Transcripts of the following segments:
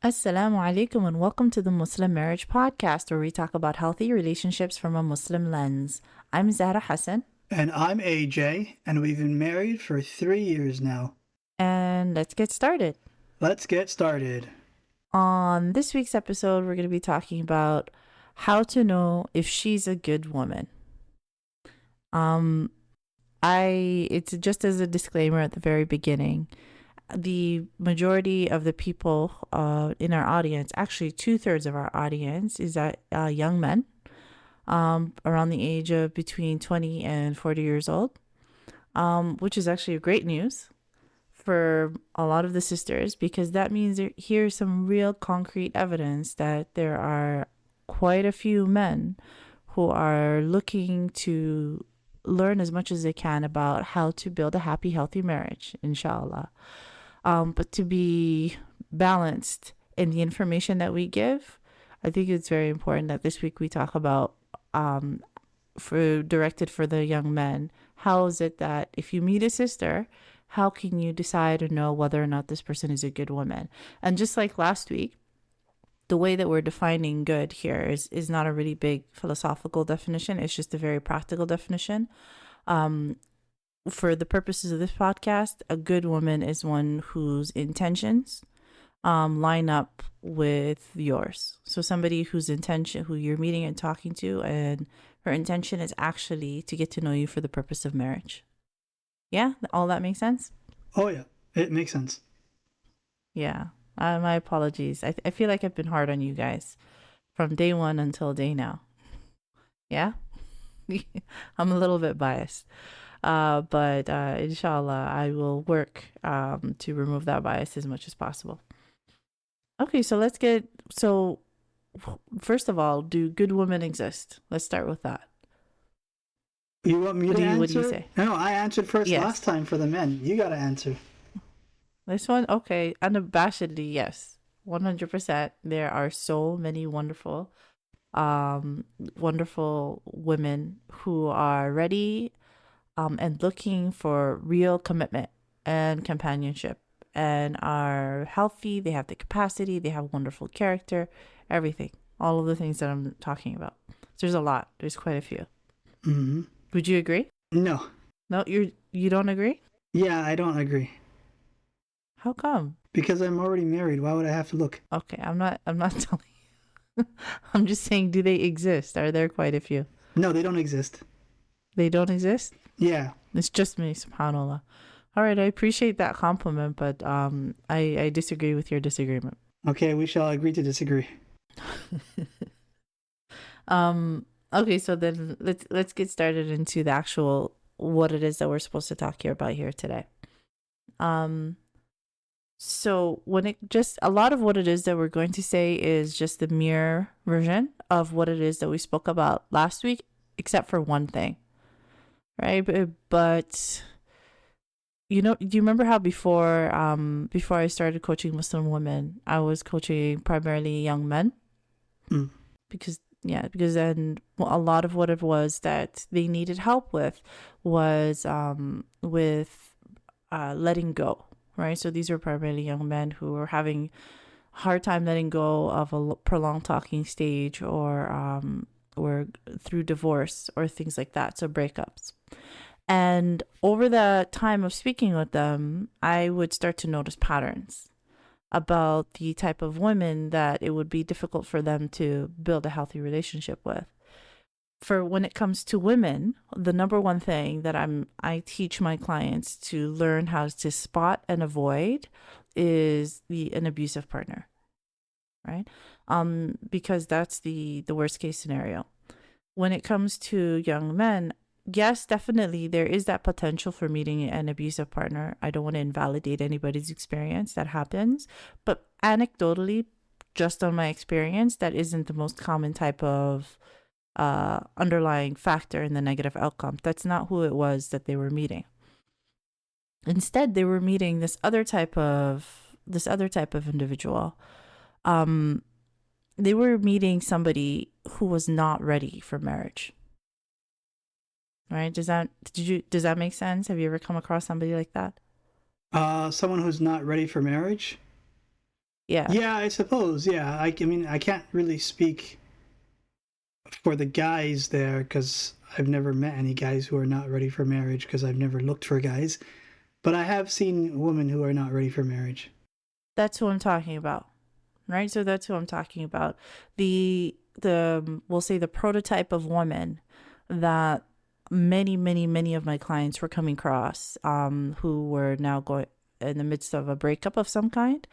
Assalamu alaikum and welcome to the Muslim Marriage Podcast, where we talk about healthy relationships from a Muslim lens. I'm Zahra Hassan, And I'm AJ, and we've been married for 3 years now. and let's get started. Let's get started. On this week's episode, we're going to be talking about how to know if she's a good woman. It's just as a disclaimer at the very beginning. The majority of the people in our audience, actually 2/3 of our audience, is that young men around the age of between 20 and 40 years old, which is actually great news for a lot of the sisters, because that means here's some real concrete evidence that there are quite a few men who are looking to learn as much as they can about how to build a happy, healthy marriage, In Shaa Allah. But to be balanced in the information that we give, I think it's very important that this week we talk about directed for the young men. How is it that if you meet a sister, how can you decide or know whether or not this person is a good woman? And just like last week, the way that we're defining good here is not a really big philosophical definition. It's just a very practical definition. For the purposes of this podcast, a good woman is one whose intentions line up with yours. So somebody who you're meeting and talking to, and her intention is actually to get to know you for the purpose of marriage. Yeah, all that makes sense? Oh, yeah, it makes sense. Yeah, my apologies. I feel like I've been hard on you guys from day one until day now. Yeah? I'm a little bit biased. But inshallah, I will work to remove that bias as much as possible. Okay, so first of all, do good women exist? Let's start with that. You want me to What do you answer? say? No, I answered first last Yes. time for the men. You gotta answer. This one, okay, unabashedly, yes. 100%. There are so many wonderful women who are ready and looking for real commitment and companionship, and are healthy. They have the capacity, they have wonderful character, everything. All of the things that I'm talking about. There's a lot. There's quite a few. Mm-hmm. Would you agree? No. No, you don't agree? Yeah, I don't agree. How come? Because I'm already married. Why would I have to look? Okay, I'm not telling you. I'm just saying, do they exist? Are there quite a few? No, they don't exist. They don't exist? Yeah. It's just me, subhanallah. All right, I appreciate that compliment, but I disagree with your disagreement. Okay, we shall agree to disagree. Okay, so then let's get started into the actual what it is that we're supposed to talk here about here today. So a lot of what it is that we're going to say is just the mere version of what it is that we spoke about last week, except for one thing, right? But do you remember how before I started coaching Muslim women, I was coaching primarily young men? Mm. Because then a lot of what it was that they needed help with was with letting go, right? So these are primarily young men who were having a hard time letting go of a prolonged talking stage, or through divorce or things like that, so breakups. And over the time of speaking with them, I would start to notice patterns about the type of women that it would be difficult for them to build a healthy relationship with. For when it comes to women, the number one thing that I teach my clients to learn how to spot and avoid is an abusive partner, right? Because that's the worst case scenario. When it comes to young men, yes, definitely there is that potential for meeting an abusive partner. I don't want to invalidate anybody's experience. That happens. But anecdotally, just on my experience, that isn't the most common type of underlying factor in the negative outcome. That's not who it was that they were meeting. Instead, they were meeting this other type of individual. They were meeting somebody who was not ready for marriage. Right? Does that make sense? Have you ever come across somebody like that? Someone who's not ready for marriage? Yeah. Yeah, I suppose. Yeah, I mean, I can't really speak for the guys there because I've never met any guys who are not ready for marriage because I've never looked for guys. But I have seen women who are not ready for marriage. That's who I'm talking about. Right? So that's who I'm talking about. The we'll say the prototype of woman that many of my clients were coming across, who were now going in the midst of a breakup of some kind,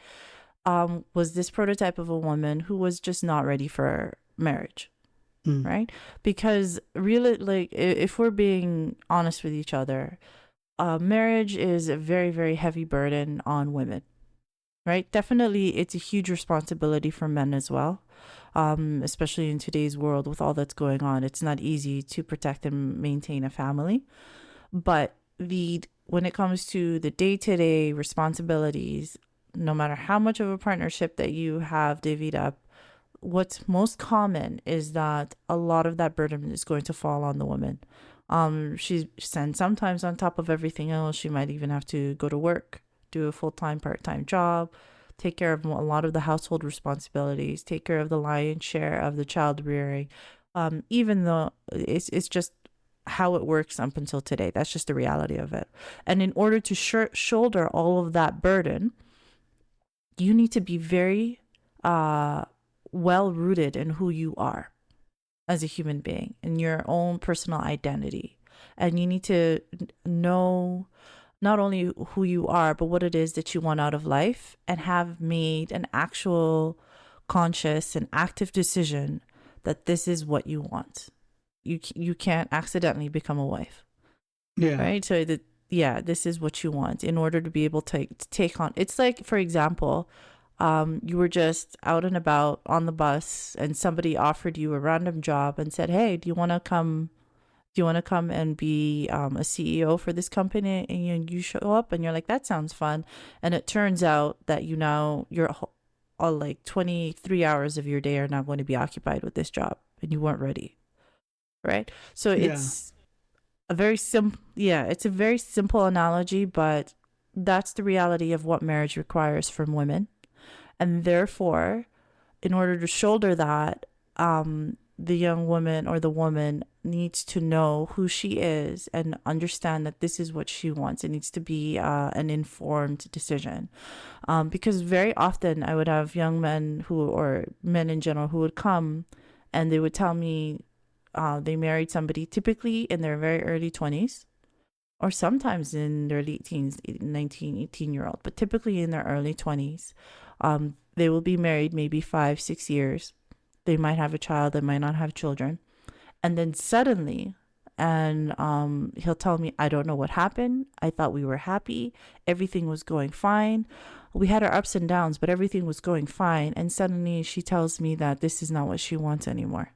was this prototype of a woman who was just not ready for marriage. Mm. Right? Because really, like, if we're being honest with each other, marriage is a very heavy burden on women. Right? Definitely, it's a huge responsibility for men as well. Especially in today's world with all that's going on, it's not easy to protect and maintain a family. But when it comes to the day-to-day responsibilities, no matter how much of a partnership that you have divvied up, what's most common is that a lot of that burden is going to fall on the woman. And sometimes on top of everything else, she might even have to go to work, do a full-time, part-time job, take care of a lot of the household responsibilities, take care of the lion's share of the child rearing. Even though it's just how it works up until today. That's just the reality of it. And in order to shoulder all of that burden, you need to be very well rooted in who you are as a human being, in your own personal identity. And you need to know not only who you are, but what it is that you want out of life, and have made an actual conscious and active decision that this is what you want. You can't accidentally become a wife, Yeah. right? So that, yeah, this is what you want in order to be able to take on. It's like, for example, you were just out and about on the bus, and somebody offered you a random job and said, "Hey, do you want to come? Do you want to come and be a CEO for this company?" And you show up, and you're like, "That sounds fun." And it turns out that you're all like 23 hours of your day are now going to be occupied with this job, and you weren't ready, right? So Yeah. it's a very simple analogy, but that's the reality of what marriage requires from women. And therefore, in order to shoulder that, the young woman or the woman needs to know who she is and understand that this is what she wants. It needs to be an informed decision. Because very often I would have young men or men in general, who would come and they would tell me they married somebody typically in their very early 20s, or sometimes in their late teens, 19, 18-year-old, but typically in their early 20s. They will be married maybe 5, 6 years. They might have a child, they might not have children. And then suddenly, and he'll tell me, "I don't know what happened. I thought we were happy. Everything was going fine. We had our ups and downs, but everything was going fine." And suddenly she tells me that this is not what she wants anymore.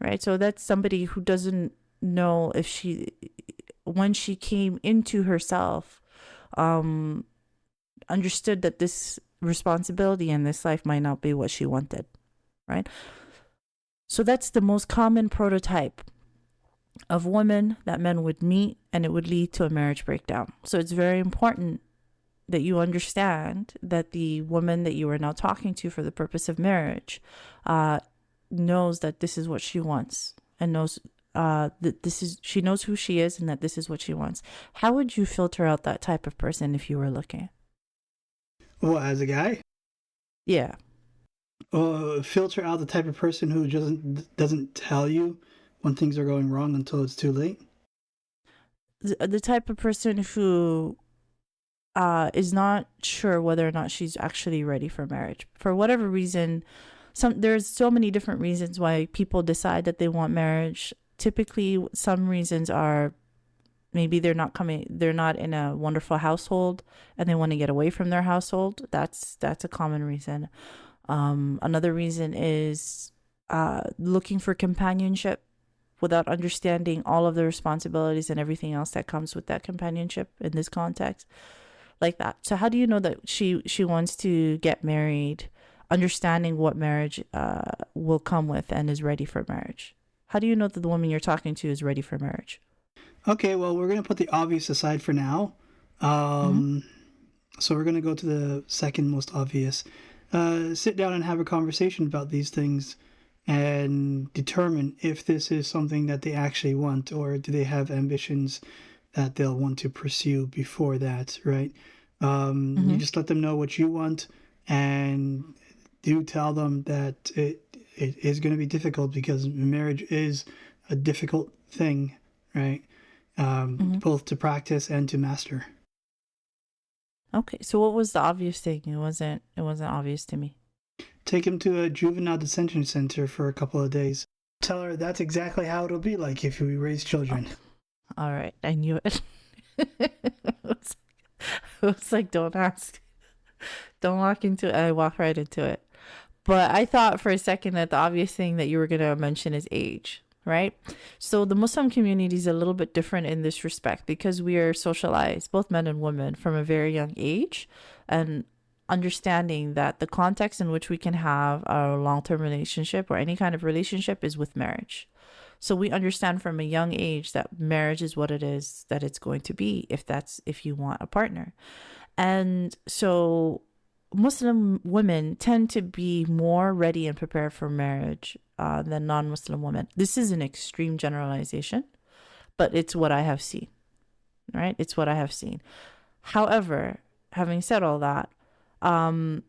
Right? So that's somebody who doesn't know if when she came into herself, understood that this responsibility in this life might not be what she wanted, right? So that's the most common prototype of women that men would meet, and it would lead to a marriage breakdown. So it's very important that you understand that the woman that you are now talking to for the purpose of marriage knows that this is what she wants, and knows that she knows who she is, and that this is what she wants. How would you filter out that type of person if you were looking? Well, as a guy, Yeah. filter out the type of person who doesn't tell you when things are going wrong until it's too late. The type of person who is not sure whether or not she's actually ready for marriage for whatever reason. There's so many different reasons why people decide that they want marriage. Typically, some reasons are maybe they're not in a wonderful household and they want to get away from their household. That's a common reason. Another reason is looking for companionship without understanding all of the responsibilities and everything else that comes with that companionship in this context, like that. So how do you know that she wants to get married, understanding what marriage will come with and is ready for marriage? How do you know that the woman you're talking to is ready for marriage? Okay, well, we're going to put the obvious aside for now. Mm-hmm. So we're going to go to the second most obvious. sit down and have a conversation about these things and determine if this is something that they actually want, or do they have ambitions that they'll want to pursue before that, right? You Mm-hmm. just let them know what you want, and do tell them that it is going to be difficult, because marriage is a difficult thing, right? Mm-hmm. Both to practice and to master. Okay, so what was the obvious thing? It wasn't obvious to me. Take him to a juvenile detention center for a couple of days. Tell her that's exactly how it'll be like if we raise children. All right, I knew it. It was like, don't ask, don't walk into it. I walked right into it. But I thought for a second that the obvious thing that you were going to mention is age, right? So the Muslim community is a little bit different in this respect because we are socialized, both men and women, from a very young age, and understanding that the context in which we can have a long-term relationship or any kind of relationship is with marriage. So we understand from a young age that marriage is what it is, that it's going to be, if you want a partner. And so Muslim women tend to be more ready and prepared for marriage than non Muslim women. This is an extreme generalization, but it's what I have seen, right? It's what I have seen. However, having said all that, the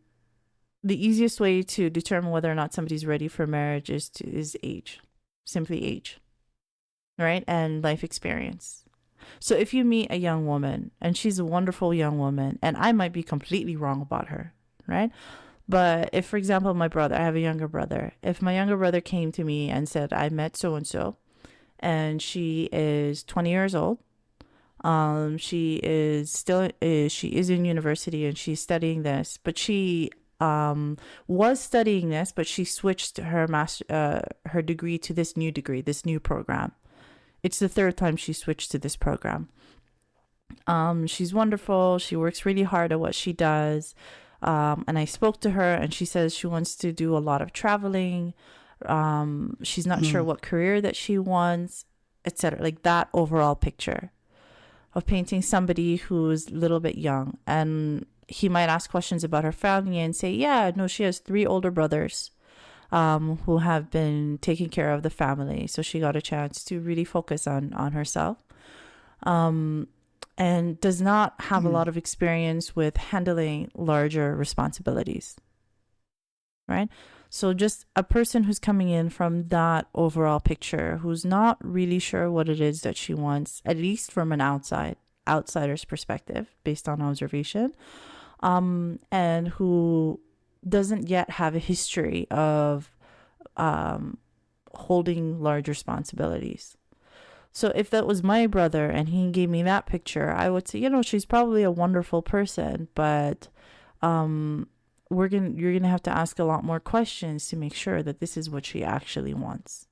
easiest way to determine whether or not somebody's ready for marriage is age, simply age, right? And life experience. So if you meet a young woman and she's a wonderful young woman, and I might be completely wrong about her, right? But if, for example, my brother, I have a younger brother, if my younger brother came to me and said, I met so and so, and she is 20 years old, she is in university and she's studying this, but she was studying this, but she switched her degree to this new program. It's the third time she switched to this program. She's wonderful. She works really hard at what she does. And I spoke to her, and she says she wants to do a lot of traveling. She's not sure what career that she wants, etc. Like that overall picture of painting somebody who's a little bit young. And he might ask questions about her family and say, yeah, no, she has 3 older brothers who have been taking care of the family. So she got a chance to really focus on herself, and does not have a lot of experience with handling larger responsibilities, right? So just a person who's coming in from that overall picture, who's not really sure what it is that she wants, at least from an outsider's perspective, based on observation, and who doesn't yet have a history of holding large responsibilities. So if that was my brother and he gave me that picture, I would say, she's probably a wonderful person, but you're gonna have to ask a lot more questions to make sure that this is what she actually wants.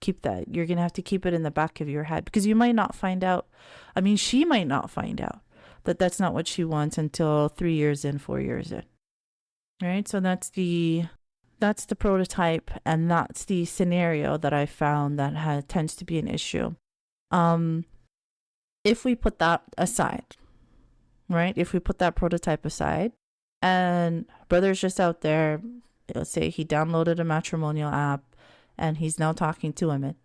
Keep that. You're gonna have to keep it in the back of your head, because you might not find out. I mean, she might not find out that that's not what she wants until 3 years in, 4 years in. Right? So that's the prototype, and that's the scenario that I found that tends to be an issue. If we put that aside, right? If we put that prototype aside, and brother's just out there, let's say he downloaded a matrimonial app and he's now talking to women,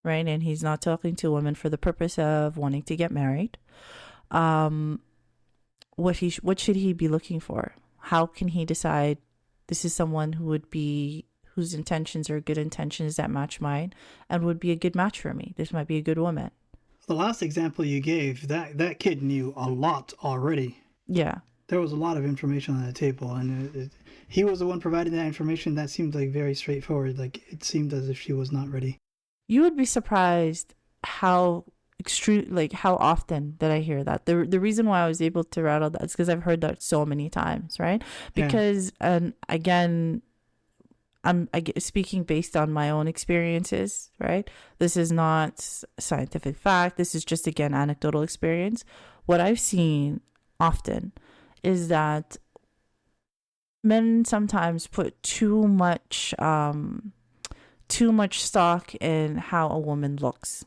right? And he's not talking to women for the purpose of wanting to get married. What should he be looking for? How can he decide this is someone whose intentions are good intentions that match mine and would be a good match for me? This might be a good woman. The last example you gave, that kid knew a lot already. Yeah. There was a lot of information on the table, and he was the one providing that information. That seemed like very straightforward. Like, it seemed as if she was not ready. You would be surprised how often that I hear that. The reason why I was able to rattle that is because I've heard that so many times, right? Because, and again, I'm speaking based on my own experiences, right? This is not scientific fact. This is just, again, anecdotal experience. What I've seen often is that men sometimes put too much stock in how a woman looks.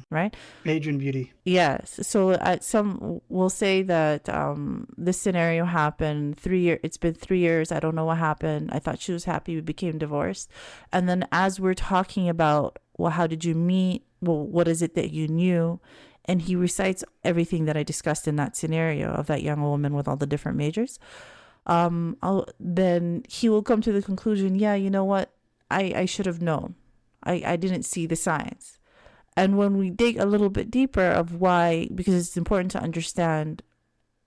right? Age and beauty. Yes. So at some, we'll say that this scenario happened 3 years. It's been 3 years. I don't know what happened. I thought she was happy. We became divorced. And then as we're talking about, well, how did you meet? Well, what is it that you knew? And he recites everything that I discussed in that scenario of that young woman with all the different majors. Then he will come to the conclusion, yeah, you know what? I should have known. I didn't see the signs. And when we dig a little bit deeper of why, because it's important to understand,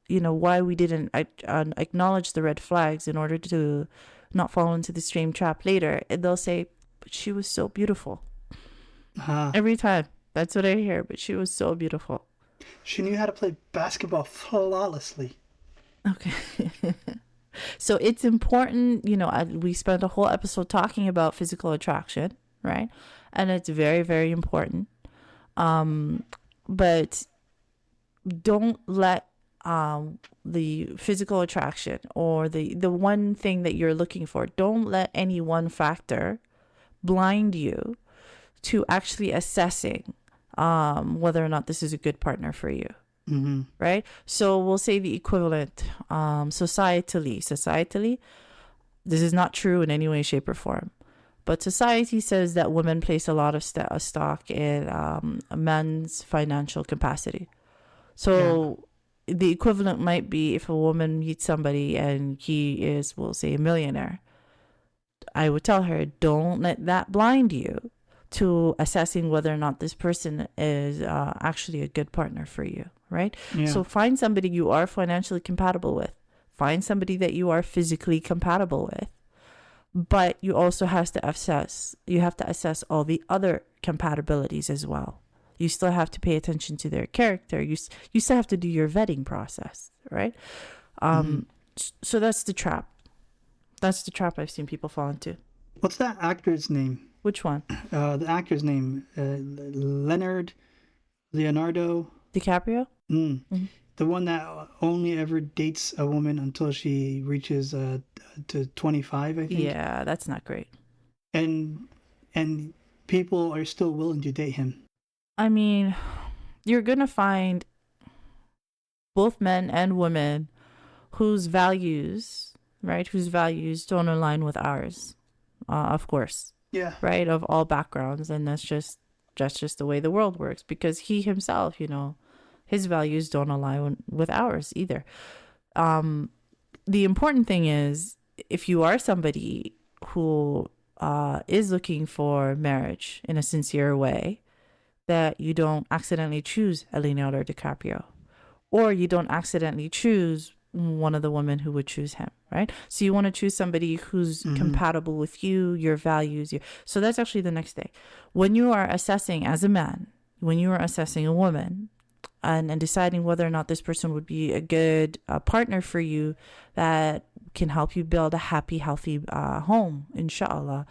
why we didn't acknowledge the red flags in order to not fall into the same trap later, and they'll say, but she was so beautiful. Every time. That's what I hear. But she was so beautiful. She knew how to play basketball flawlessly. Okay. So it's important, we spent a whole episode talking about physical attraction, right? And it's very, very important. But don't let the physical attraction or the one thing that you're looking for, don't let any one factor blind you to actually assessing whether or not this is a good partner for you. Mm-hmm. Right? So we'll say the equivalent societally, this is not true in any way, shape, or form. But society says that women place a lot of stock in a man's financial capacity. So the equivalent might be if a woman meets somebody and he is, we'll say, a millionaire. I would tell her, don't let that blind you to assessing whether or not this person is actually a good partner for you, right? Yeah. So find somebody you are financially compatible with. Find somebody that you are physically compatible with. But you also have to assess all the other compatibilities as well. You still have to pay attention to their character. You still have to do your vetting process, right? So that's the trap. That's the trap I've seen people fall into. What's that actor's name? Which one? The actor's name, Leonardo DiCaprio? Mm-hmm. The one that only ever dates a woman until she reaches to 25, I think. Yeah, that's not great. And people are still willing to date him. I mean, you're going to find both men and women whose values don't align with ours, of course. Yeah. Right, of all backgrounds. And that's just the way the world works, because he himself, his values don't align with ours either. The important thing is, if you are somebody who is looking for marriage in a sincere way, that you don't accidentally choose Leonardo DiCaprio, or you don't accidentally choose one of the women who would choose him, right? So you want to choose somebody who's compatible with you, your values. So that's actually the next thing. When you are assessing as a man, when you are assessing a woman, and deciding whether or not this person would be a good partner for you that can help you build a happy, healthy home, In Shaa Allah,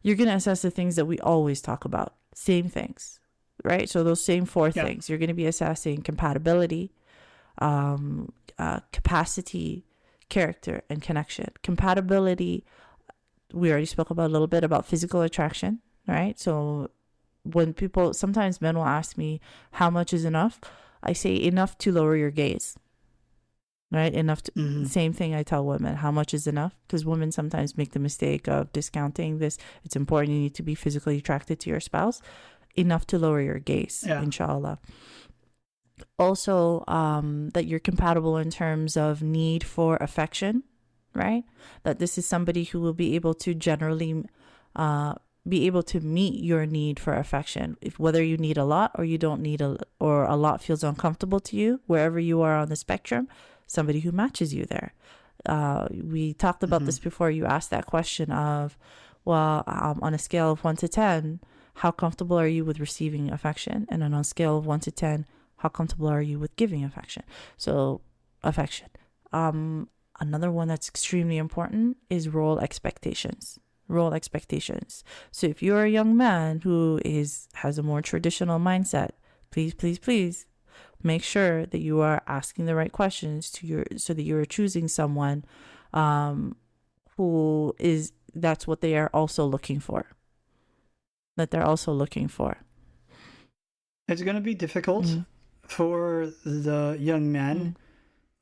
you're going to assess the things that we always talk about. Same things, right? So those same four things. You're going to be assessing compatibility, capacity, character, and connection. Compatibility, we already spoke about a little bit about physical attraction, right? So when sometimes men will ask me, how much is enough? I say enough to lower your gaze, right? Enough to, same thing I tell women, how much is enough? Because women sometimes make the mistake of discounting this. It's important, you need to be physically attracted to your spouse. Enough to lower your gaze, In Shaa Allah. Also, that you're compatible in terms of need for affection, right? That this is somebody who will be able to generally be able to meet your need for affection, whether you need a lot or you don't need or a lot feels uncomfortable to you, wherever you are on the spectrum, somebody who matches you there. We talked about this before. You asked that question of, well, on a scale of 1 to 10, how comfortable are you with receiving affection? And on a scale of 1 to 10, how comfortable are you with giving affection? So affection. Another one that's extremely important is role expectations. So if you're a young man who has a more traditional mindset, please make sure that you are asking the right questions so that you're choosing someone that's what they are also looking for. It's going to be difficult for the young man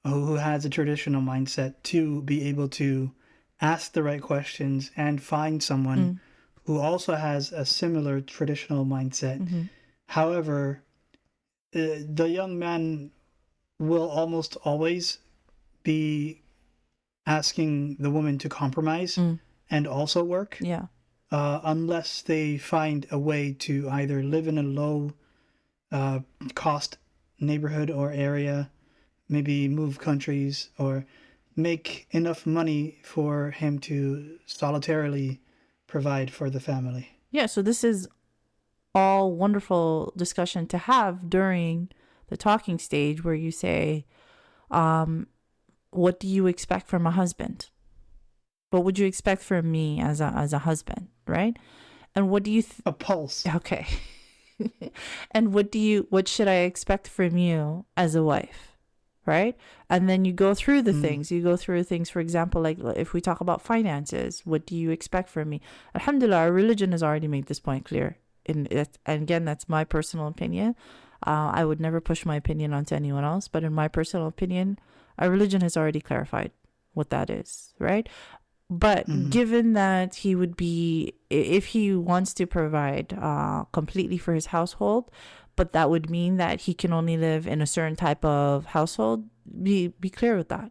who has a traditional mindset to be able to ask the right questions and find someone who also has a similar traditional mindset. However, the young man will almost always be asking the woman to compromise and also work. Yeah. Unless they find a way to either live in a low cost neighborhood or area, maybe move countries, or make enough money for him to solitarily provide for the family. Yeah, so this is all wonderful discussion to have during the talking stage, where you say, what do you expect from a husband? What would you expect from me as a husband, right? And what do you a pulse? Okay. And what should I expect from you as a wife, right? And then you go through the things. You go through things, for example, like if we talk about finances, what do you expect from me? Alhamdulillah, our religion has already made this point clear. And again, that's my personal opinion. I would never push my opinion onto anyone else, but in my personal opinion, our religion has already clarified what that is, right? But given that he would be, if he wants to provide completely for his household, but that would mean that he can only live in a certain type of household, be clear with that,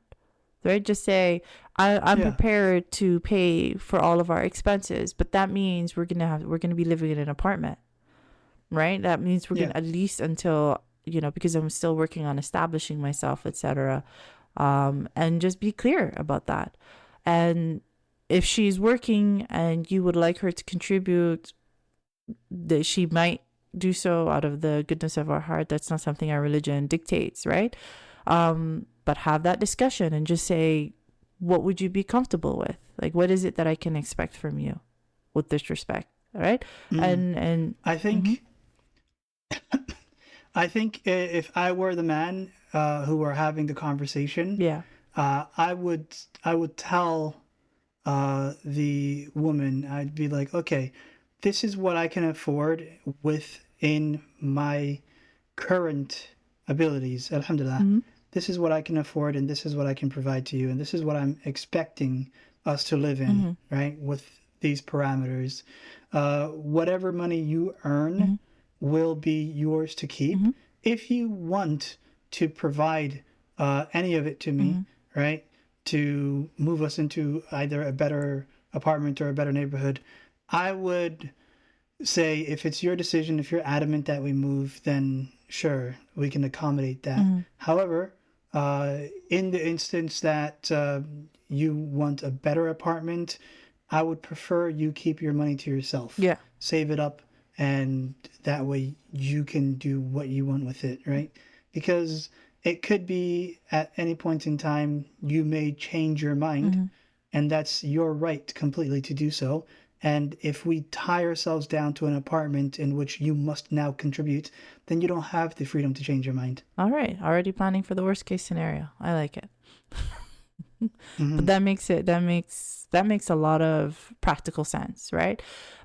right? Just say, I'm prepared to pay for all of our expenses, but that means we're gonna be living in an apartment, right? That means we're gonna, at least until, because I'm still working on establishing myself, etc. And just be clear about that. And if she's working and you would like her to contribute, that she might do so out of the goodness of our heart. That's not something our religion dictates, right? But have that discussion and just say, what would you be comfortable with? Like, what is it that I can expect from you with this respect? All right. And I think, I think if I were the man who were having the conversation, I would tell the woman, I'd be like, okay, this is what I can afford within my current abilities. Alhamdulillah. This is what I can afford, and this is what I can provide to you, and this is what I'm expecting us to live in, right? With these parameters. Whatever money you earn will be yours to keep. If you want to provide any of it to me, right, to move us into either a better apartment or a better neighborhood, I would say, if it's your decision, if you're adamant that we move, then sure, we can accommodate that. However, in the instance that you want a better apartment, I would prefer you keep your money to yourself. Save it up, and that way you can do what you want with it, right? Because it could be at any point in time you may change your mind, and that's your right completely to do so. And if we tie ourselves down to an apartment in which you must now contribute, then you don't have the freedom to change your mind. All right. Already planning for the worst case scenario. I like it. But that makes a lot of practical sense, right?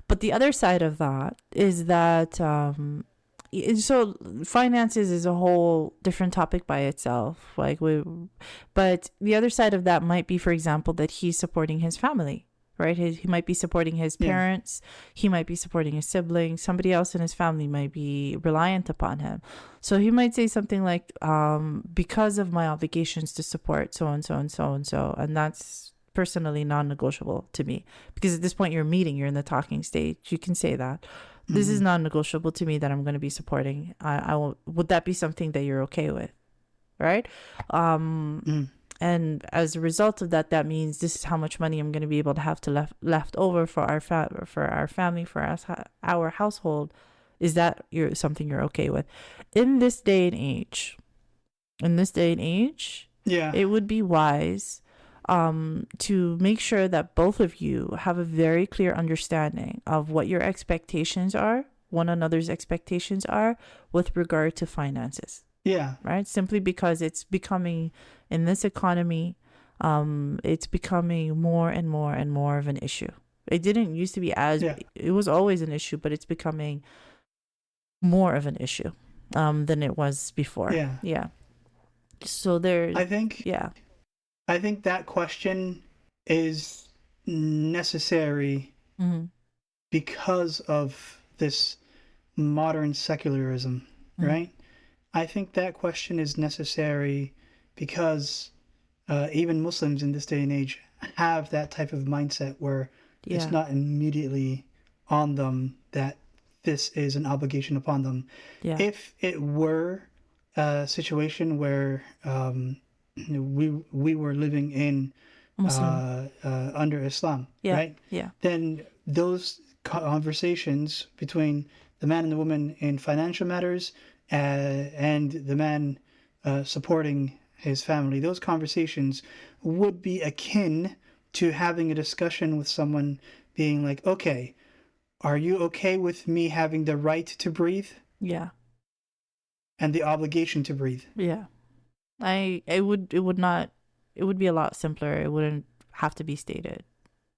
But the other side of that is that so finances is a whole different topic by itself. But the other side of that might be, for example, that he's supporting his family, right? He might be supporting his parents. He might be supporting his siblings. Somebody else in his family might be reliant upon him. So he might say something like, because of my obligations to support so and so and so and so. And that's personally non-negotiable to me, because at this point you're in the talking stage. You can say that. This is non-negotiable to me that I'm going to be supporting. Would that be something that you're okay with? Right? And as a result of that, that means this is how much money I'm going to be able to have to left over for our family, for us, our household. Is that something you're okay with? In this day and age, it would be wise to make sure that both of you have a very clear understanding of what your expectations are, one another's expectations are, with regard to finances. Right? Simply because it's becoming, in this economy, it's becoming more and more and more of an issue. It didn't used to be it was always an issue, but it's becoming more of an issue. than it was before. Yeah. Yeah. So there, I think yeah. I think that question is necessary Mm-hmm. because of this modern secularism, Mm-hmm. right? I think that question is necessary because even Muslims in this day and age have that type of mindset where it's Yeah. not immediately on them that this is an obligation upon them. Yeah. If it were a situation where we were living in Muslim. under Islam, Yeah. right? Yeah. Then those conversations between the man and the woman in financial matters and the man supporting his family, those conversations would be akin to having a discussion with someone being like, okay, are you okay with me having the right to breathe Yeah. and the obligation to breathe? Yeah. It would be a lot simpler. It wouldn't have to be stated,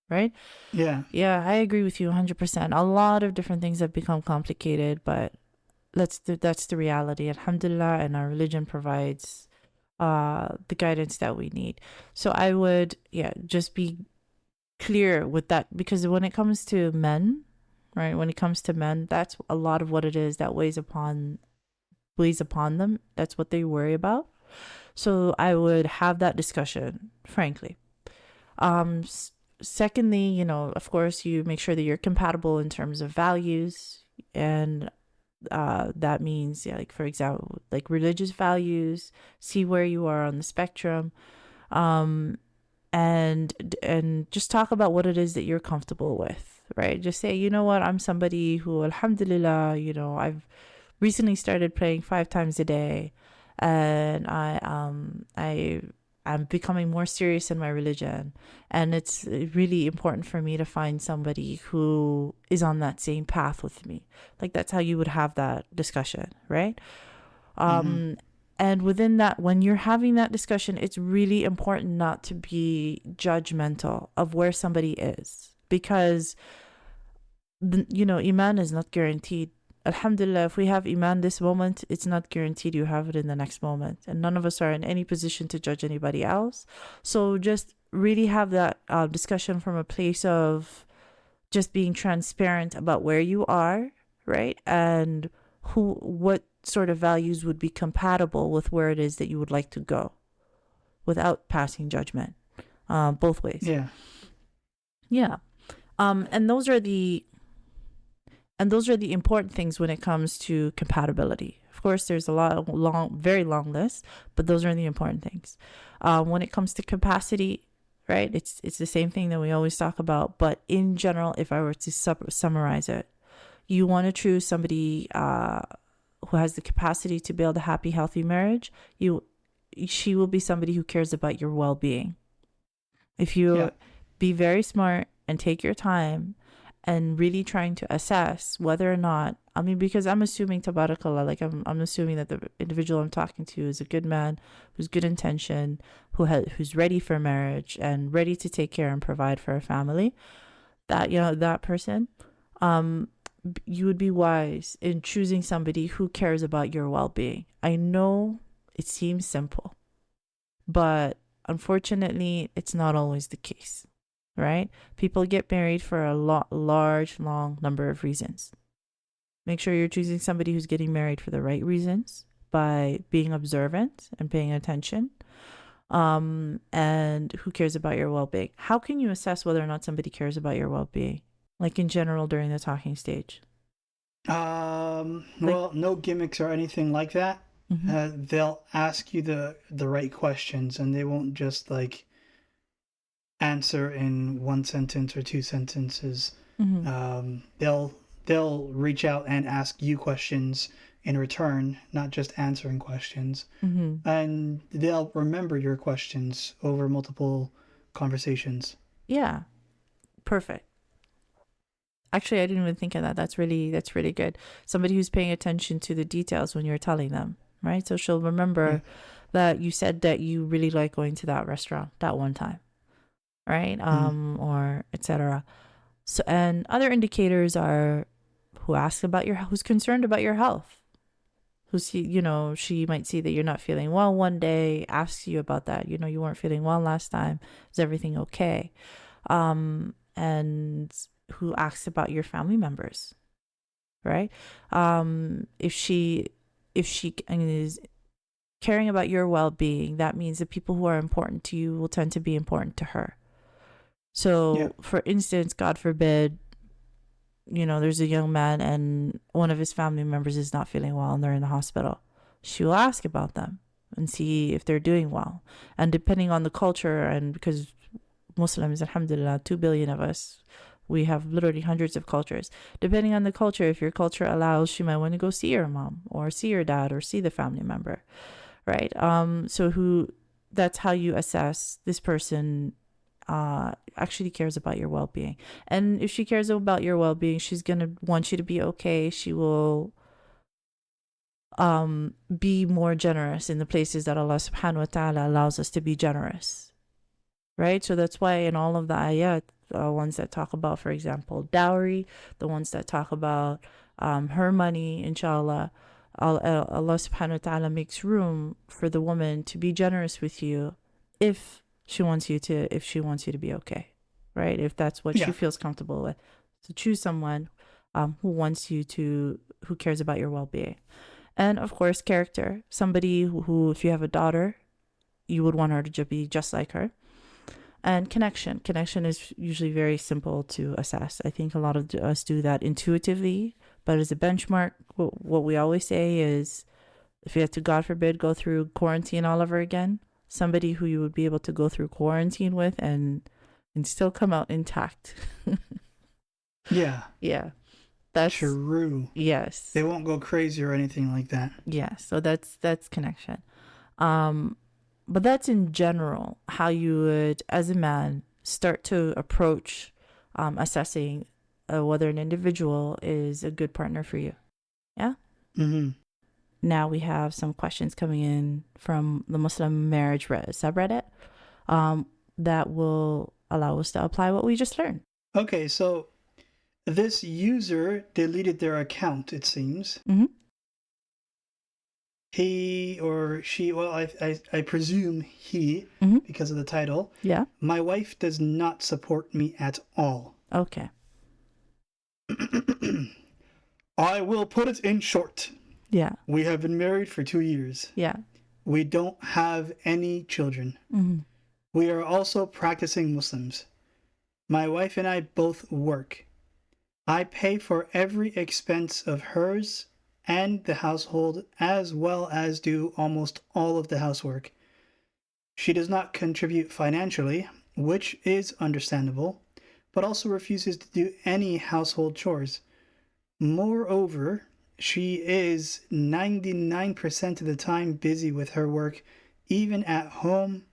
right? Yeah. Yeah, I agree with you 100%. A lot of different things have become complicated, but that's the reality. Alhamdulillah, and our religion provides the guidance that we need. So I would, yeah, just be clear with that, because when it comes to men, right? When it comes to men, that's a lot of what it is that weighs upon them. That's what they worry about. So I would have that discussion, frankly. Secondly, of course, you make sure that you're compatible in terms of values, and that means, yeah, like for example, like religious values. See where you are on the spectrum, um, and just talk about what it is that you're comfortable with, right? Just say, you know what, I'm somebody who, alhamdulillah, I've recently started praying 5 times a day, and I'm becoming more serious in my religion, and it's really important for me to find somebody who is on that same path with me. Like, that's how you would have that discussion, right? Mm-hmm. And within that, when you're having that discussion, it's really important not to be judgmental of where somebody is, because iman is not guaranteed. Alhamdulillah, if we have iman this moment, it's not guaranteed you have it in the next moment, and none of us are in any position to judge anybody else. So just really have that discussion from a place of just being transparent about where you are, right? And what sort of values would be compatible with where it is that you would like to go, without passing judgment, both ways. Yeah. Yeah. And those are the important things when it comes to compatibility. Of course, there's a lot of very long list, but those are the important things. When it comes to capacity, right? It's the same thing that we always talk about, but in general, if I were to summarize it, you want to choose somebody who has the capacity to build a happy, healthy marriage. She will be somebody who cares about your well-being. If you be very smart and take your time and really trying to assess whether or not, because I'm assuming, tabarakallah, like I'm assuming that the individual I'm talking to is a good man, who's good intention, who's ready for marriage and ready to take care and provide for a family. That person, you would be wise in choosing somebody who cares about your well-being. I know it seems simple, but unfortunately, it's not always the case. Right? People get married for a long number of reasons. Make sure you're choosing somebody who's getting married for the right reasons, by being observant and paying attention, and who cares about your well-being. How can you assess whether or not somebody cares about your well-being, like in general during the talking stage? Well, no gimmicks or anything like that. They'll ask you the right questions, and they won't just like answer in one sentence or two sentences. They'll reach out and ask you questions in return, not just answering questions. And they'll remember your questions over multiple conversations. Yeah, perfect. Actually, I didn't even think of that. That's really good. Somebody who's paying attention to the details when you're telling them, right? So she'll remember that you said that you really like going to that restaurant that one time, right? Or etc. So, and other indicators are who's concerned about your health, she might see that you're not feeling well one day, asks you about that. You weren't feeling well last time. Is everything okay? And who asks about your family members, right? If she is caring about your well-being, that means the people who are important to you will tend to be important to her. So, for instance, God forbid, there's a young man and one of his family members is not feeling well and they're in the hospital. She will ask about them and see if they're doing well. And depending on the culture, and because Muslims, alhamdulillah, 2 billion of us, we have literally hundreds of cultures. Depending on the culture, if your culture allows, she might want to go see her mom or see her dad or see the family member, right? That's how you assess this person actually cares about your well-being. And if she cares about your well-being, she's gonna want you to be okay. She will be more generous in the places that Allah subhanahu wa ta'ala allows us to be generous, right? So that's why in all of the ayat, ones that talk about, for example, dowry, the ones that talk about her money, inshallah, Allah subhanahu wa ta'ala makes room for the woman to be generous with you if she wants you to be okay, right? If that's what she feels comfortable with. So choose someone who cares about your well-being. And of course, character. Somebody who, if you have a daughter, you would want her to be just like her. And connection. Connection is usually very simple to assess. I think a lot of us do that intuitively, but as a benchmark, what we always say is, if you had to, God forbid, go through quarantine all over again, somebody who you would be able to go through quarantine with and still come out intact. Yeah. That's true. Yes. They won't go crazy or anything like that. Yeah. So that's connection. But that's in general how you would, as a man, start to approach assessing whether an individual is a good partner for you. Yeah? Mm-hmm. Now we have some questions coming in from the Muslim marriage subreddit that will allow us to apply what we just learned. Okay, so this user deleted their account, it seems. Mm-hmm. He or she, well, I presume he, mm-hmm. because of the title. Yeah. My wife does not support me at all. Okay. I will put it in short. Yeah. We have been married for 2 years. Yeah. We don't have any children. Mm-hmm. We are also practicing Muslims. My wife and I both work. I pay for every expense of hers and the household, as well as do almost all of the housework. She does not contribute financially, which is understandable, but also refuses to do any household chores. Moreover, she is 99% of the time busy with her work, even at home,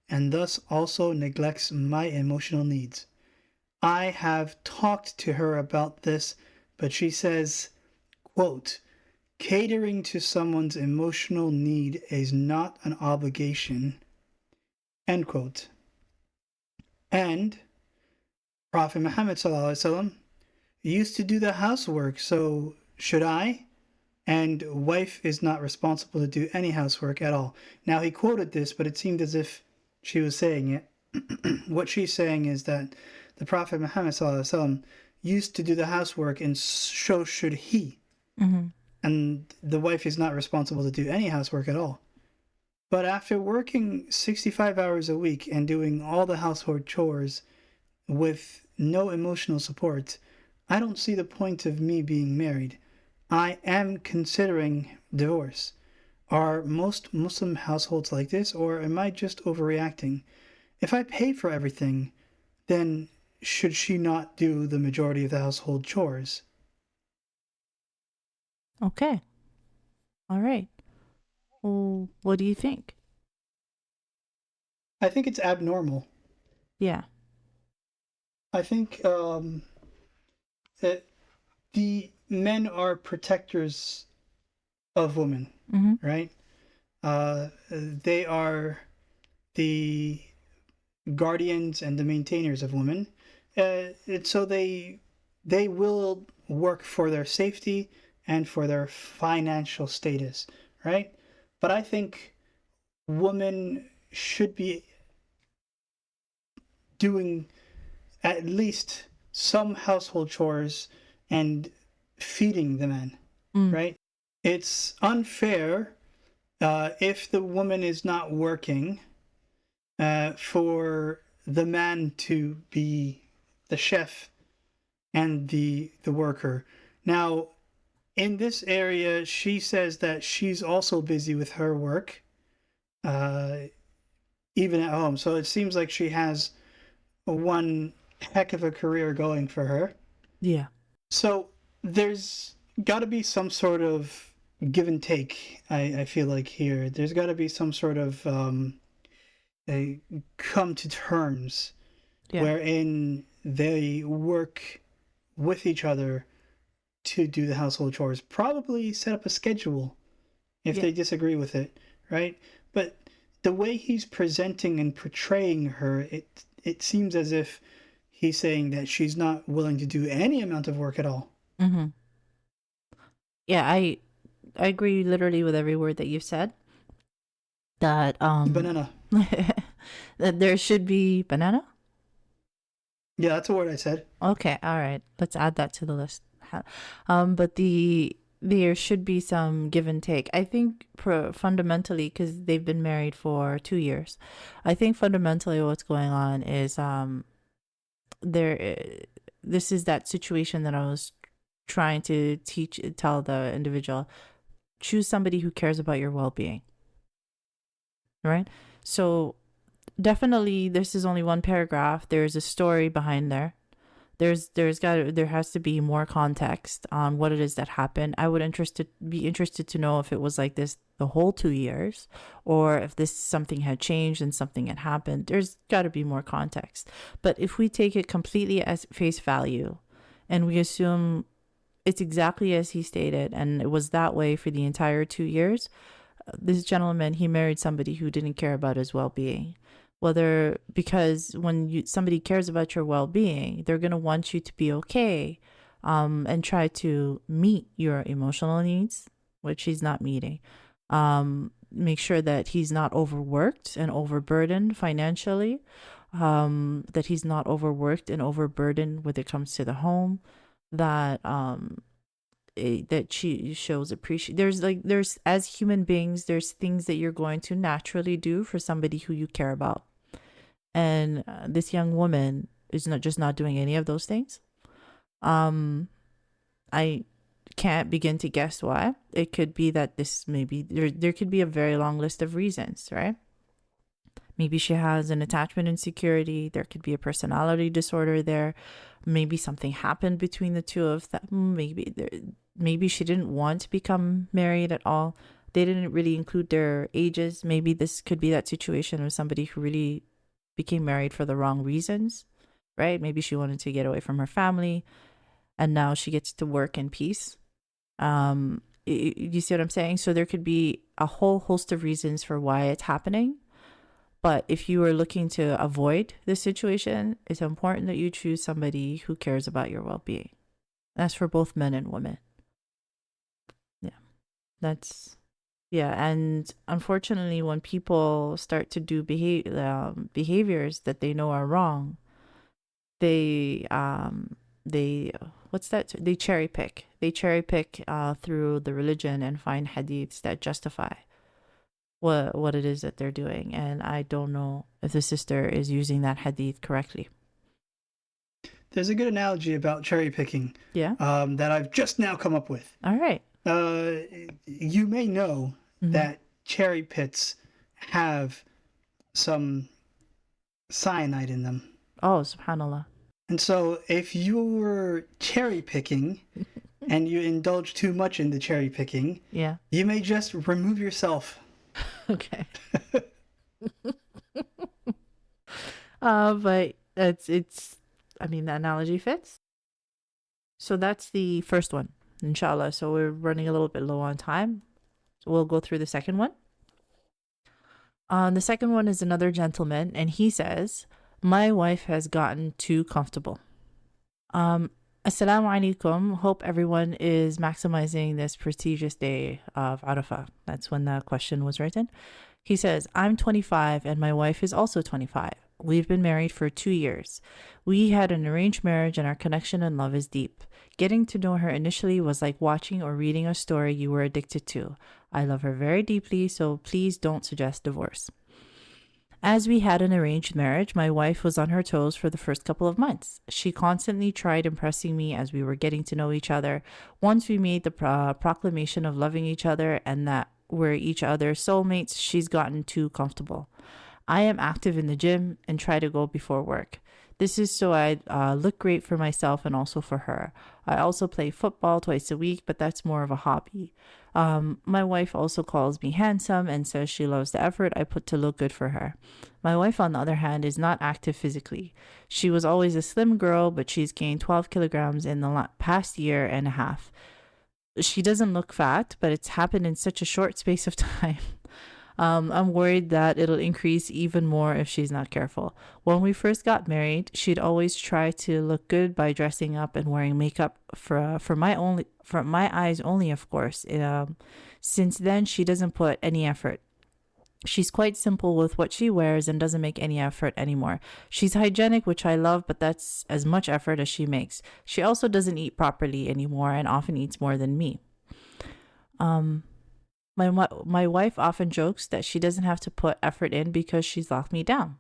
and thus also neglects my emotional needs. I have talked to her about this, but she says, quote, catering to someone's emotional need is not an obligation, end quote. And Prophet Muhammad ﷺ used to do the housework, so should I? And wife is not responsible to do any housework at all. Now he quoted this, but it seemed as if she was saying it. What she's saying is that the Prophet Muhammad ﷺ used to do the housework, and so should he. Mm-hmm. And the wife is not responsible to do any housework at all. But after working 65 hours a week and doing all the household chores with no emotional support, I don't see the point of me being married. I am considering divorce. Are most Muslim households like this, or am I just overreacting? If I pay for everything, then should she not do the majority of the household chores? Okay. All right. Well, what do you think? I think it's abnormal. Yeah. I think that the men are protectors of women, mm-hmm. right? They are the guardians and the maintainers of women. And so they will work for their safety and for their financial status, right? But I think women should be doing at least some household chores and feeding the men, Mm. right? It's unfair if the woman is not working for the man to be the chef and the worker. Now, in this area, she says that she's also busy with her work, uh, even at home. So it seems like she has one heck of a career going for her. Yeah. So there's got to be some sort of give and take. I feel like here there's got to be some sort of a come to terms Yeah. wherein they work with each other to do the household chores. Probably set up a schedule if Yeah. they disagree with it, right? But the way he's presenting and portraying her, it seems as if he's saying that she's not willing to do any amount of work at all. Mm-hmm. Yeah, I agree literally with every word that you've said. That Banana. that there should be banana. Yeah, that's a word I said. Okay, all right. Let's add that to the list. But there should be some give and take. I think fundamentally, because they've been married for 2 years, I think fundamentally what's going on is there. This is that situation that I was trying to tell the individual: choose somebody who cares about your well-being, right? So definitely, this is only one paragraph. There's a story behind there. There has to be more context on what it is that happened. I would be interested to know if it was like this the whole 2 years, or if this something had changed and something had happened. There's got to be more context. But if we take it completely as face value, and we assume it's exactly as he stated, and it was that way for the entire 2 years, this gentleman, he married somebody who didn't care about his well-being. Because when somebody cares about your well-being, they're going to want you to be okay, and try to meet your emotional needs, which he's not meeting. Make sure that he's not overworked and overburdened financially, that he's not overworked and overburdened when it comes to the home, that that she shows appreciation. There's as human beings, there's things that you're going to naturally do for somebody who you care about, and this young woman is not doing any of those things. I can't begin to guess why. It could be that this maybe there could be a very long list of reasons, right? Maybe she has an attachment insecurity. There could be a personality disorder there. Maybe something happened between the two of them. Maybe she didn't want to become married at all. They didn't really include their ages. Maybe this could be that situation of somebody who really became married for the wrong reasons, right? Maybe she wanted to get away from her family, and now she gets to work in peace. You see what I'm saying? So there could be a whole host of reasons for why it's happening. But if you are looking to avoid this situation, it's important that you choose somebody who cares about your well-being. That's for both men and women. Yeah, and unfortunately, when people start to do behaviors that they know are wrong, they what's that? They cherry pick. They cherry pick through the religion and find hadiths that justify what it is that they're doing. And I don't know if the sister is using that hadith correctly. There's a good analogy about cherry picking. Yeah. That I've just now come up with. All right. You may know that cherry pits have some cyanide in them. Oh, subhanallah. And so if you were cherry picking and you indulge too much in the cherry picking, yeah, you may just remove yourself. Okay. But it's I mean, the analogy fits. So that's the first one, In Shaa Allah. So we're running a little bit low on time. So we'll go through the second one. The second one is another gentleman, and he says, my wife has gotten too comfortable. Assalamu alaikum. Hope everyone is maximizing this prestigious day of Arafah. That's when the question was written. He says, I'm 25 and my wife is also 25. We've been married for 2 years. We had an arranged marriage and our connection and love is deep. Getting to know her initially was like watching or reading a story you were addicted to. I love her very deeply, so please don't suggest divorce. As we had an arranged marriage, my wife was on her toes for the first couple of months. She constantly tried impressing me as we were getting to know each other. Once we made the proclamation of loving each other and that we're each other's soulmates, she's gotten too comfortable. I am active in the gym and try to go before work. This is so I look great for myself and also for her. I also play football twice a week, but that's more of a hobby. My wife also calls me handsome and says she loves the effort I put to look good for her. My wife, on the other hand, is not active physically. She was always a slim girl, but she's gained 12 kilograms in the past year and a half. She doesn't look fat, but it's happened in such a short space of time. I'm worried that it'll increase even more if she's not careful. When we first got married, she'd always try to look good by dressing up and wearing makeup for my eyes only, of course. Since then, she doesn't put any effort. She's quite simple with what she wears and doesn't make any effort anymore. She's hygienic, which I love, but that's as much effort as she makes. She also doesn't eat properly anymore and often eats more than me. My wife often jokes that she doesn't have to put effort in because she's locked me down.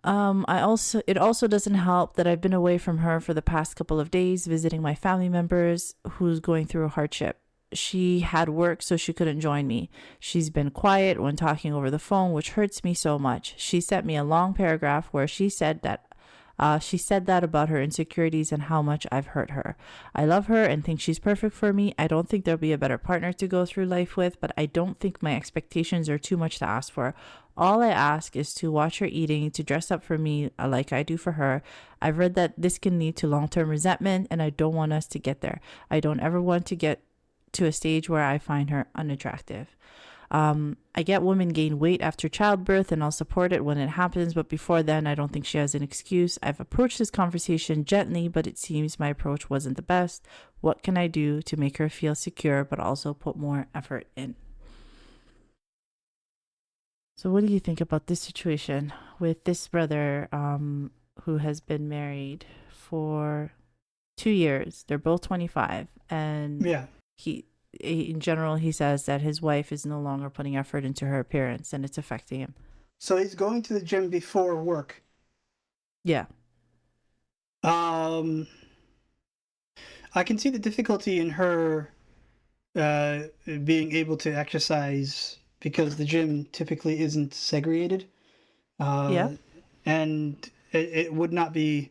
It also doesn't help that I've been away from her for the past couple of days visiting my family members who's going through a hardship. She had work, so she couldn't join me. She's been quiet when talking over the phone, which hurts me so much. She sent me a long paragraph where she said that about her insecurities and how much I've hurt her. I love her and think she's perfect for me. I don't think there'll be a better partner to go through life with, but I don't think my expectations are too much to ask for. All I ask is to watch her eating, to dress up for me like I do for her. I've read that this can lead to long-term resentment, and I don't want us to get there. I don't ever want to get to a stage where I find her unattractive. I get women gain weight after childbirth and I'll support it when it happens, but before then, I don't think she has an excuse. I've approached this conversation gently, but it seems my approach wasn't the best. What can I do to make her feel secure, but also put more effort in? So, what do you think about this situation with this brother who has been married for 2 years? They're both 25, and Yeah. in general, he says that his wife is no longer putting effort into her appearance and it's affecting him. So he's going to the gym before work. Yeah. I can see the difficulty in her being able to exercise because the gym typically isn't segregated. Yeah. And it would not be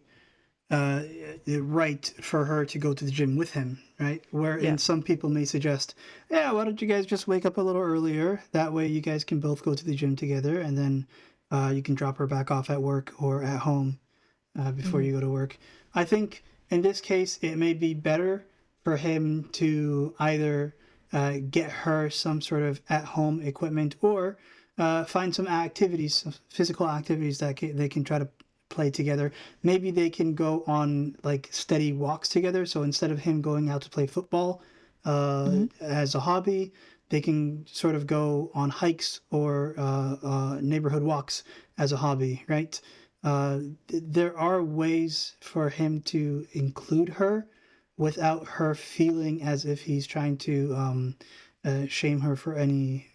right for her to go to the gym with him, right? Wherein some people may suggest, yeah, why don't you guys just wake up a little earlier? That way you guys can both go to the gym together and then you can drop her back off at work or at home before you go to work. I think in this case, it may be better for him to either get her some sort of at-home equipment or find some activities, physical activities that they can try to play together. Maybe they can go on like steady walks together. So instead of him going out to play football as a hobby, they can sort of go on hikes or neighborhood walks as a hobby, right? There are ways for him to include her without her feeling as if he's trying to shame her for any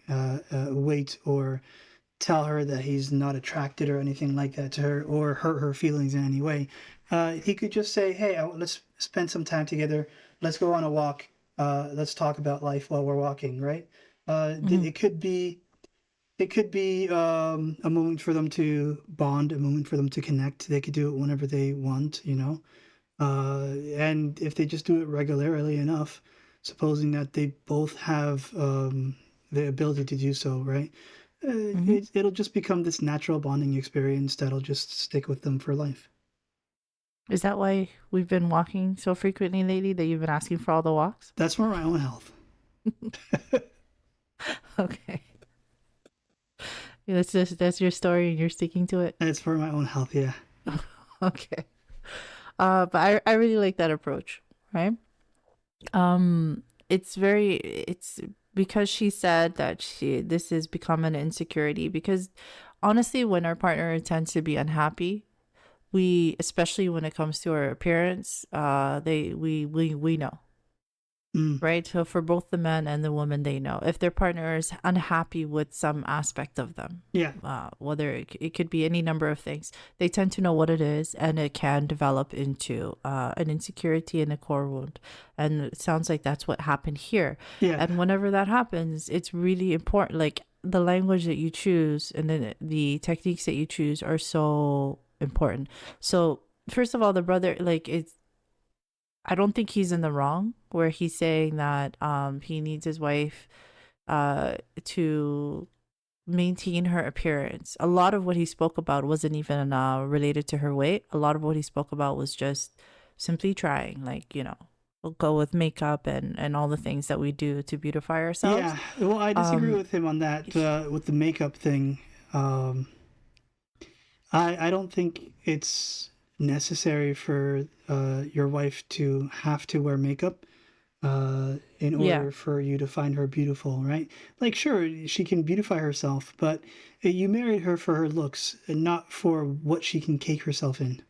weight or tell her that he's not attracted or anything like that to her or hurt her feelings in any way. He could just say, hey, let's spend some time together. Let's go on a walk. Let's talk about life while we're walking, right? It could be a moment for them to bond, a moment for them to connect. They could do it whenever they want, you know. And if they just do it regularly enough, supposing that they both have the ability to do so, right? It'll just become this natural bonding experience that'll just stick with them for life. Is that why we've been walking so frequently lately that you've been asking for all the walks? That's for my own health. Okay. That's your story and you're sticking to it. It's for my own health, yeah. Okay. But I really like that approach, right? It's because she said that this has become an insecurity, because honestly, when our partner tends to be unhappy, we, especially when it comes to our appearance, we know, Mm, right? So for both the man and the woman, they know if their partner is unhappy with some aspect of them, yeah, whether it could be any number of things. They tend to know what it is, and it can develop into an insecurity and a core wound. And it sounds like that's what happened here. yeah, And whenever that happens, it's really important. Like the language that you choose and then the techniques that you choose are so important. So first of all, the brother, like it's, I don't think he's in the wrong where he's saying that he needs his wife to maintain her appearance. A lot of what he spoke about wasn't even related to her weight. A lot of what he spoke about was just simply trying, like, we'll go with makeup and all the things that we do to beautify ourselves. yeah. Well, I disagree Um, with him on that with the makeup thing. Um, I don't think it's necessary for your wife to have to wear makeup in yeah, order for you to find her beautiful, right? Like, sure, she can beautify herself, but you married her for her looks and not for what she can cake herself in.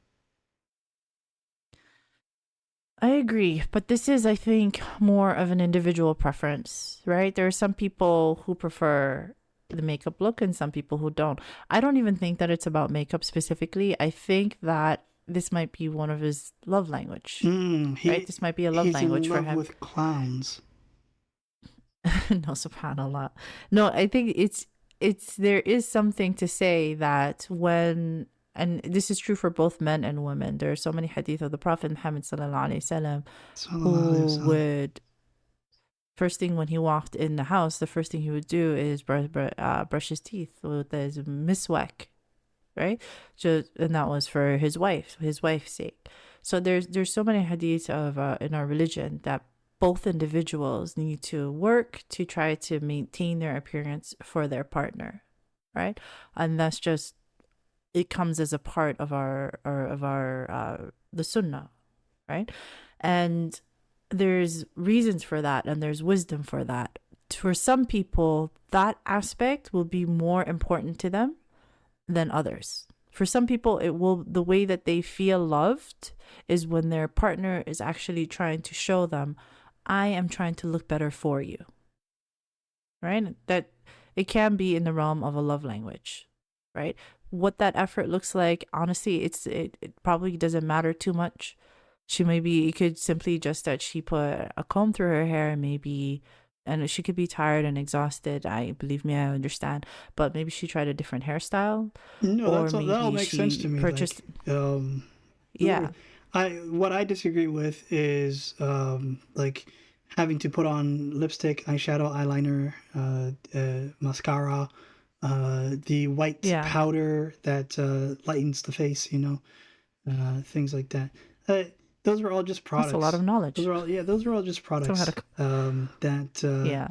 I agree. But this is, I think, more of an individual preference, right? There are some people who prefer the makeup look and some people who don't. I don't even think that it's about makeup specifically. I think that this might be one of his love language, Mm, right? This might be a love he's in language for love him. with clowns. No, subhanallah. No, I think there is something to say that when, and this is true for both men and women. There are so many hadith of the Prophet Muhammad sallallahu alaihi wasallam Sallallahu alaihi who wasallam. would, first thing when he walked in the house, the first thing he would do is brush his teeth with his miswak, right? Just, and that was for his wife's sake. So there's so many hadiths of in our religion that both individuals need to work to try to maintain their appearance for their partner, right? And that's just, it comes as a part of our the sunnah, right? And there's reasons for that and there's wisdom for that. For some people, that aspect will be more important to them than others. For some people, it will, the way that they feel loved is when their partner is actually trying to show them, I am trying to look better for you, right? That it can be in the realm of a love language, right? What that effort looks like, honestly, it probably doesn't matter too much. She maybe, it could simply just that she put a comb through her hair, maybe, and she could be tired and exhausted. I believe me, I understand. But maybe she tried a different hairstyle, No, or that all maybe makes sense to she me. purchased. Like, Yeah, I what I disagree with is like having to put on lipstick, eyeshadow, eyeliner, mascara, the white yeah, powder that lightens the face. Things like that. Uh, those are all just that's a lot products. of Those knowledge. are all Those are all just So how to, products that yeah,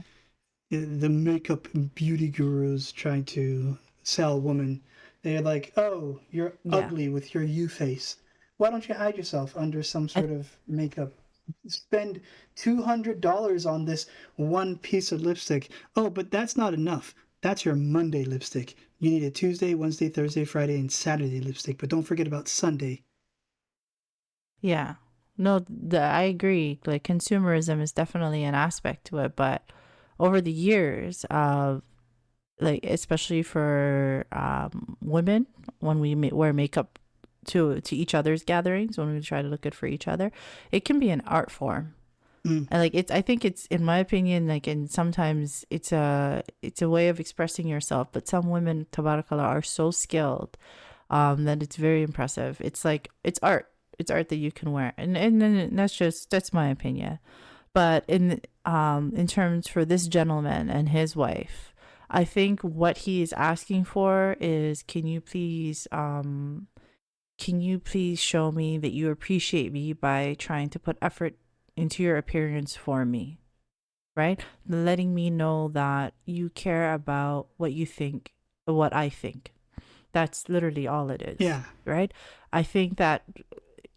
the makeup beauty gurus trying to sell women. They're like, oh, you're yeah. ugly with your U face. Why don't you hide yourself under some I sort of makeup? Spend $200 on this one piece of lipstick. Oh, but that's not enough. That's your Monday lipstick. You need a Tuesday, Wednesday, Thursday, Friday, and Saturday lipstick. But don't forget about Sunday. Yeah. No, I agree. Like consumerism is definitely an aspect to it, but over the years, like especially for women, when we wear makeup to each other's gatherings, when we try to look good for each other, it can be an art form. Mm. And like I think it's, in my opinion, like, and sometimes it's a way of expressing yourself. But some women, tabarakallah, are so skilled that it's very impressive. It's like it's art. It's art that you can wear, and then that's my opinion. But in terms for this gentleman and his wife, I think what he is asking for is, can you please show me that you appreciate me by trying to put effort into your appearance for me, right? Letting me know that you care about what you think, what I think. That's literally all it is, Yeah. right? I think that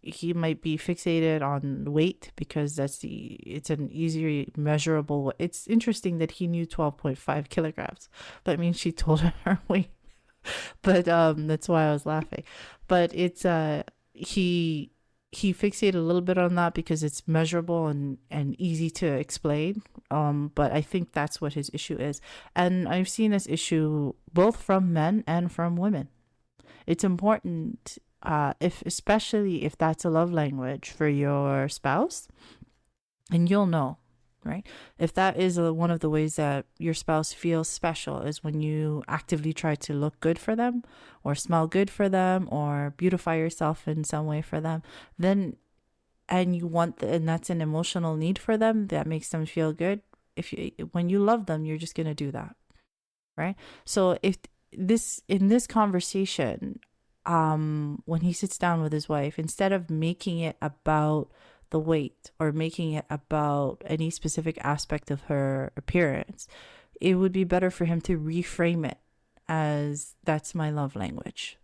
he might be fixated on weight because it's an easier measurable. It's interesting that he knew 12.5 kilograms, but I mean, she told her her weight, but that's why I was laughing. But it's he fixated a little bit on that because it's measurable and easy to explain. But I think that's what his issue is, and I've seen this issue both from men and from women. It's important, if especially if that's a love language for your spouse, and you'll know, right? If that is one of the ways that your spouse feels special is when you actively try to look good for them, or smell good for them, or beautify yourself in some way for them, then and you want and that's an emotional need for them that makes them feel good. If you when you love them, you're just gonna do that, right? So if this in this conversation, when he sits down with his wife, instead of making it about the weight or making it about any specific aspect of her appearance, it would be better for him to reframe it as that's my love language,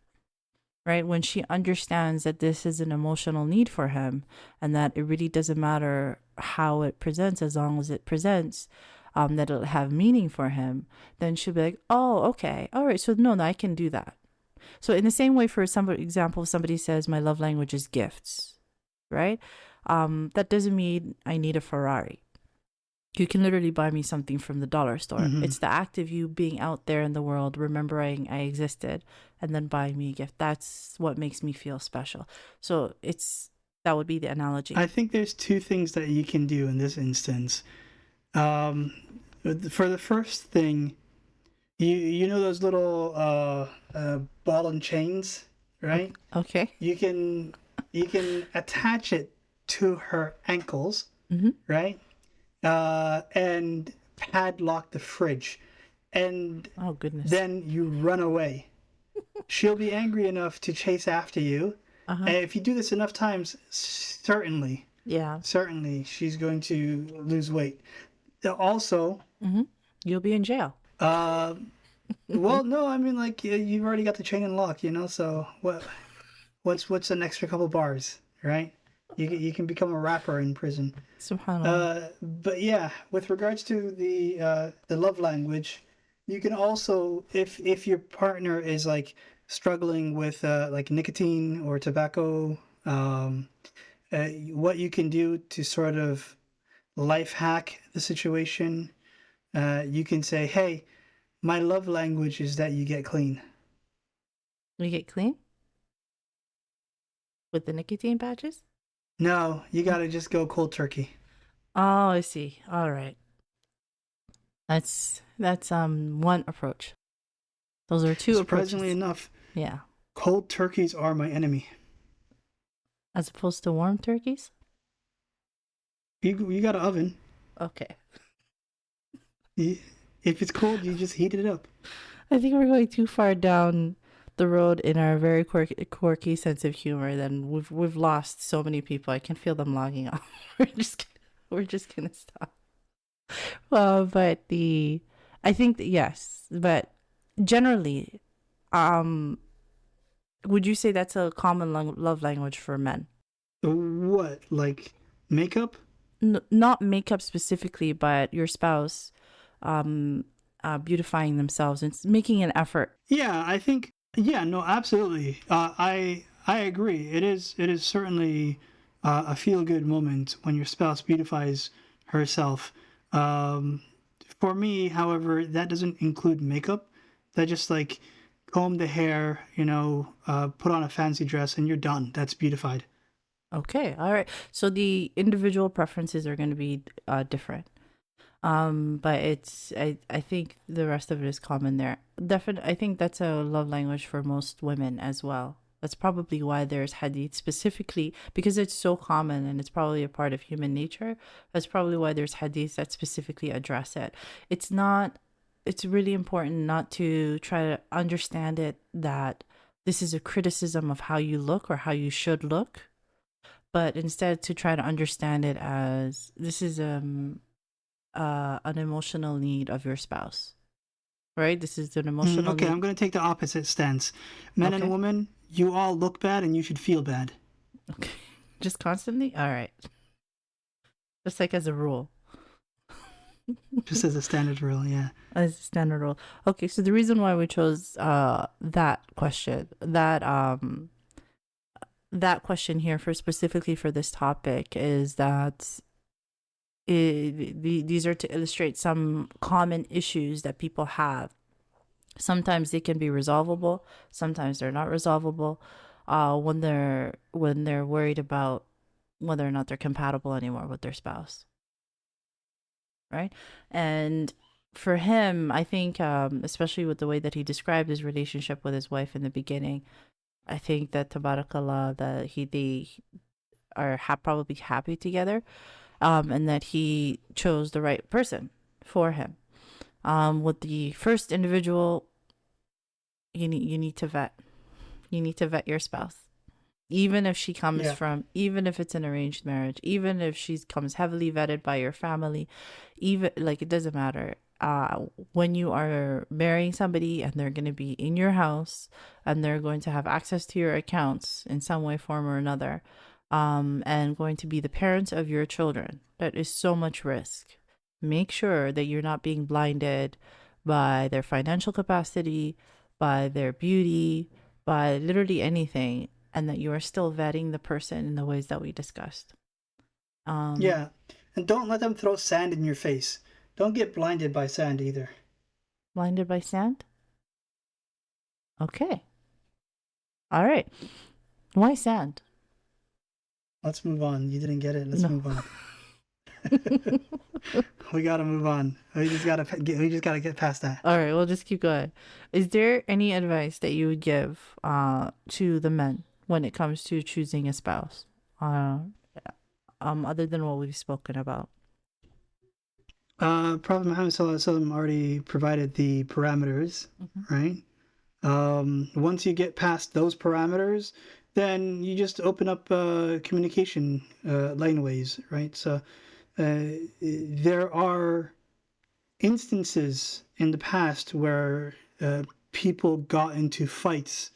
right? When she understands that this is an emotional need for him and that it really doesn't matter how it presents as long as it presents, that it'll have meaning for him, then she'll be like, oh, okay, all right, so no, I can do that. So in the same way, for example, if somebody says my love language is gifts, right? That doesn't mean I need a Ferrari. You can literally buy me something from the dollar store. Mm-hmm. It's the act of you being out there in the world, remembering I existed, and then buying me a gift. That's what makes me feel special. So that would be the analogy. I think there's two things that you can do in this instance. For the first thing, you know those little ball and chains, right? Okay. You can attach it to her ankles, Mm-hmm. right? And padlock the fridge, and Oh, goodness. then you run away. She'll be angry enough to chase after you, Uh-huh. and if you do this enough times, certainly she's going to lose weight. Also, Mm-hmm. You'll be in jail. well, no, I mean, like, you've already got the chain and lock, so what's an extra couple bars, right? You can become a rapper in prison. Subhanallah. But yeah, with regards to the love language, you can also, if your partner is like struggling with like nicotine or tobacco, what you can do to sort of life hack the situation, you can say, hey, my love language is that you get clean. We get clean with the nicotine patches? No, you gotta just go cold turkey. Oh, I see. All right. That's one approach. Those are two Surprisingly approaches. enough, Yeah. cold turkeys are my enemy. As opposed to warm turkeys? You got an oven. Okay. If it's cold, you just heat it up. I think we're going too far down the road in our very quirky sense of humor. Then we've lost so many people. I can feel them logging off. We're just gonna stop. Well, but I think that yes, but generally, would you say that's a common love language for men? What, like makeup? Not makeup specifically, but your spouse, beautifying themselves and making an effort. Yeah, I think. Yeah, no, absolutely. I agree. It is certainly a feel good moment when your spouse beautifies herself. For me, however, that doesn't include makeup. That just like comb the hair, put on a fancy dress, and you're done. That's beautified. Okay, all right. So the individual preferences are going to be different. But I think the rest of it is common there. Definitely, I think that's a love language for most women as well. That's probably why there's hadith specifically, because it's so common and it's probably a part of human nature. That's probably why there's hadith that specifically address it. It's really important not to try to understand it that this is a criticism of how you look or how you should look, but instead to try to understand it as this is an emotional need of your spouse, right? This is an emotional Okay, need. I'm going to take the opposite stance. Men Okay. and women, you all look bad and you should feel bad. Okay. Just constantly? All right. Just like as a rule. Just as a standard rule, yeah. As a standard rule. Okay, so the reason why we chose that question, that question here for specifically for this topic is that these are to illustrate some common issues that people have. Sometimes they can be resolvable, sometimes they're not resolvable. When they're worried about whether or not they're compatible anymore with their spouse, right? And for him, I think, especially with the way that he described his relationship with his wife in the beginning, I think that tabarakallah that they are probably happy together, and that he chose the right person for him. With the first individual, you need to vet. You need to vet your spouse, even if she comes from, even if it's an arranged marriage, even if she comes heavily vetted by your family, even like it doesn't matter. When you are marrying somebody and they're going to be in your house and they're going to have access to your accounts in some way, form, or another, and going to be the parents of your children, that is so much risk. Make sure that you're not being blinded by their financial capacity, by their beauty, by literally anything, and that you are still vetting the person in the ways that we discussed. Yeah, and don't let them throw sand in your face. Don't get blinded by sand either. Blinded by sand? Okay. All right. Why sand? Let's move on. You didn't get it. Let's No. move on. We gotta move on. We just gotta get past that. All right, we'll just keep going. Is there any advice that you would give to the men when it comes to choosing a spouse, other than what we've spoken about? Prophet Muhammad SAW already provided the parameters, right? Once you get past those parameters, then you just open up communication laneways, right? So there are instances in the past where people got into fights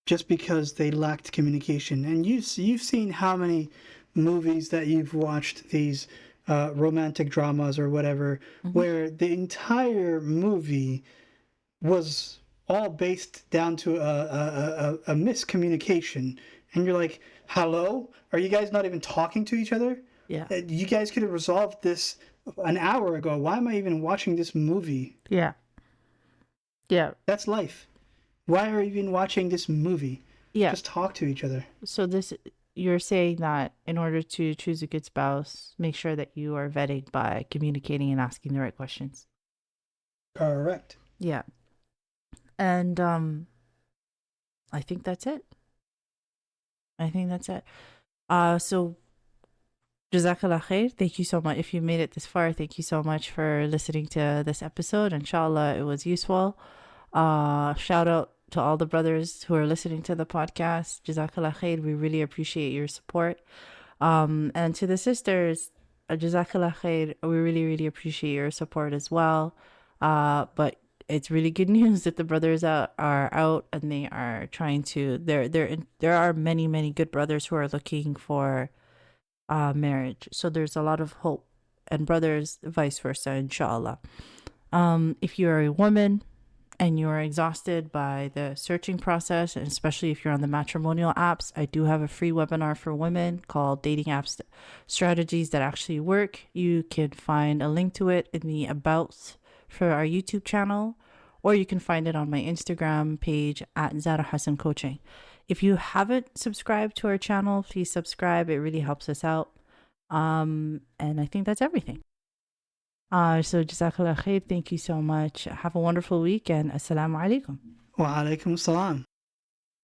just because they lacked communication, and you've seen how many movies that you've watched, these romantic dramas or whatever, where the entire movie was all based down to a miscommunication, and you're like, hello, are you guys not even talking to each other? Yeah. You guys could have resolved this an hour ago. Why am I even watching this movie? Yeah. That's life. Why are you even watching this movie? Yeah. Just talk to each other. So you're saying that in order to choose a good spouse, make sure that you are vetting by communicating and asking the right questions. Correct. Yeah. And I think that's it. So Jazaa K'Allah Khayr. Thank you so much. If you made it this far, thank you so much for listening to this episode. In Shaa Allah, it was useful. Shout out to all the brothers who are listening to the podcast. Jazaa K'Allah Khayr. We really appreciate your support. And to the sisters, Jazaa K'Allah Khayr. We really, really appreciate your support as well. But it's really good news that the brothers are out and they are trying to. There are many, many good brothers who are looking for marriage. So there's a lot of hope, and brothers vice versa, inshallah. If you are a woman and you are exhausted by the searching process, and especially if you're on the matrimonial apps, I do have a free webinar for women called Dating Apps Strategies That Actually Work. You can find a link to it in the About for our YouTube channel, or you can find it on my Instagram page at Zara Hassan Coaching. If you haven't subscribed to our channel, please subscribe. It really helps us out. And I think that's everything. So Jazakallah Khair. Thank you so much. Have a wonderful week, and Assalamu alaikum. Wa alaikum salam.